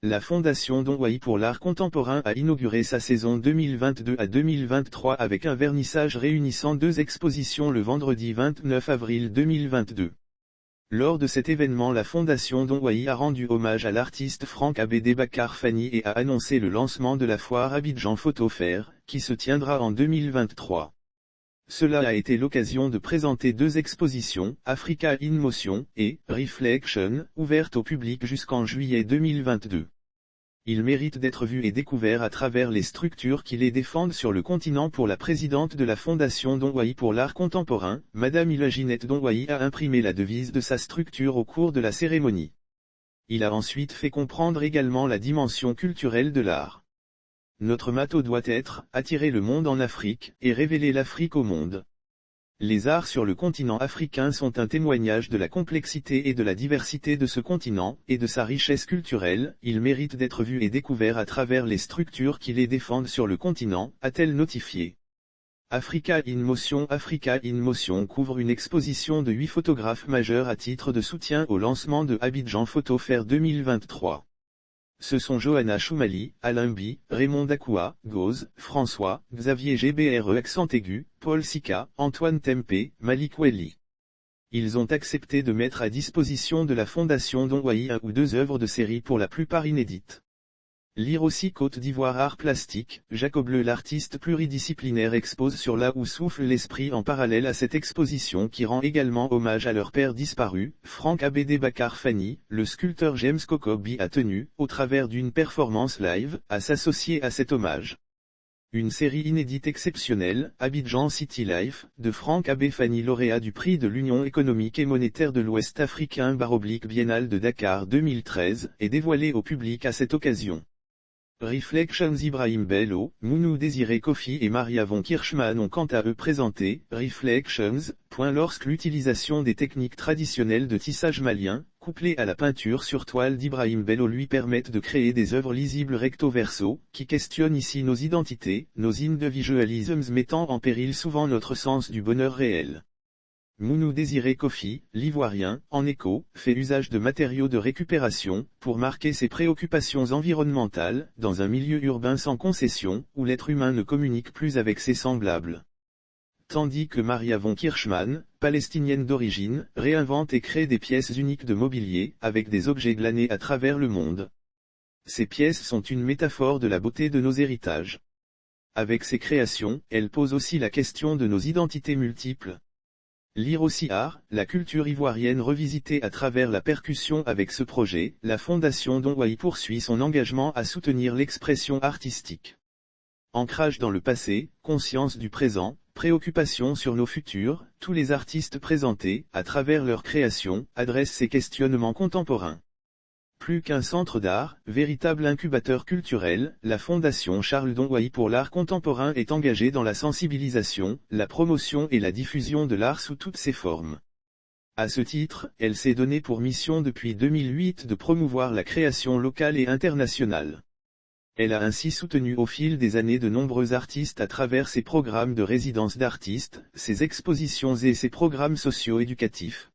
La Fondation Donwai pour l'art contemporain a inauguré sa saison 2022 à 2023 avec un vernissage réunissant 2 expositions le vendredi 29 avril 2022. Lors de cet événement, la Fondation Donwai a rendu hommage à l'artiste Franck Abédé-Bakar Fani et a annoncé le lancement de la foire Abidjan Photo Fair, qui se tiendra en 2023. Cela a été l'occasion de présenter 2 expositions, Africa in Motion et Reflection, ouvertes au public jusqu'en juillet 2022. Ils méritent d'être vus et découverts à travers les structures qui les défendent sur le continent. Pour la présidente de la Fondation Donwai pour l'art contemporain, Madame Ila-Ginette Donwai a imprimé la devise de sa structure au cours de la cérémonie. Il a ensuite fait comprendre également la dimension culturelle de l'art. Notre motto doit être « Attirer le monde en Afrique, et révéler l'Afrique au monde ». Les arts sur le continent africain sont un témoignage de la complexité et de la diversité de ce continent, et de sa richesse culturelle. Ils méritent d'être vus et découverts à travers les structures qui les défendent sur le continent, a-t-elle notifié. Africa in Motion couvre une exposition de 8 photographes majeurs à titre de soutien au lancement de Abidjan Photo Fair 2023. Ce sont Johanna Choumali, Alain Bi, Raymond Dakoua, Gauze, François, Xavier GBRE accent aigu, Paul Sika, Antoine Tempé, Malik Welli. Ils ont accepté de mettre à disposition de la Fondation Donwai 1 ou 2 œuvres de série pour la plupart inédites. Lire aussi Côte d'Ivoire Art Plastique, Jacob Le l'artiste pluridisciplinaire expose sur Là où souffle l'esprit en parallèle à cette exposition qui rend également hommage à leur père disparu, Franck Abédé-Bakar Fani. Le sculpteur James Kokobi a tenu, au travers d'une performance live, à s'associer à cet hommage. Une série inédite exceptionnelle, Abidjan City Life, de Franck Abé Fani, lauréat du prix de l'Union économique et monétaire de l'Ouest africain Biennale de Dakar 2013, est dévoilée au public à cette occasion. Reflections Ibrahim Bello, Mounou Désiré Kofi et Maria von Kirchmann ont quant à eux présenté Reflections. Lorsque l'utilisation des techniques traditionnelles de tissage malien, couplées à la peinture sur toile d'Ibrahim Bello lui permettent de créer des œuvres lisibles recto-verso, qui questionnent ici nos identités, nos individualismes mettant en péril souvent notre sens du bonheur réel. Mounou Désiré Kofi, l'Ivoirien, en écho, fait usage de matériaux de récupération, pour marquer ses préoccupations environnementales, dans un milieu urbain sans concession, où l'être humain ne communique plus avec ses semblables. Tandis que Maria von Kirchmann, palestinienne d'origine, réinvente et crée des pièces uniques de mobilier, avec des objets glanés à travers le monde. Ces pièces sont une métaphore de la beauté de nos héritages. Avec ces créations, elle pose aussi la question de nos identités multiples. Lire aussi Art, la culture ivoirienne revisitée à travers la percussion. Avec ce projet, la Fondation Donwai poursuit son engagement à soutenir l'expression artistique. Ancrage dans le passé, conscience du présent, préoccupation sur nos futurs, tous les artistes présentés, à travers leurs créations, adressent ces questionnements contemporains. Plus qu'un centre d'art, véritable incubateur culturel, la Fondation Charles Donwai pour l'art contemporain est engagée dans la sensibilisation, la promotion et la diffusion de l'art sous toutes ses formes. À ce titre, elle s'est donnée pour mission depuis 2008 de promouvoir la création locale et internationale. Elle a ainsi soutenu au fil des années de nombreux artistes à travers ses programmes de résidence d'artistes, ses expositions et ses programmes socio-éducatifs.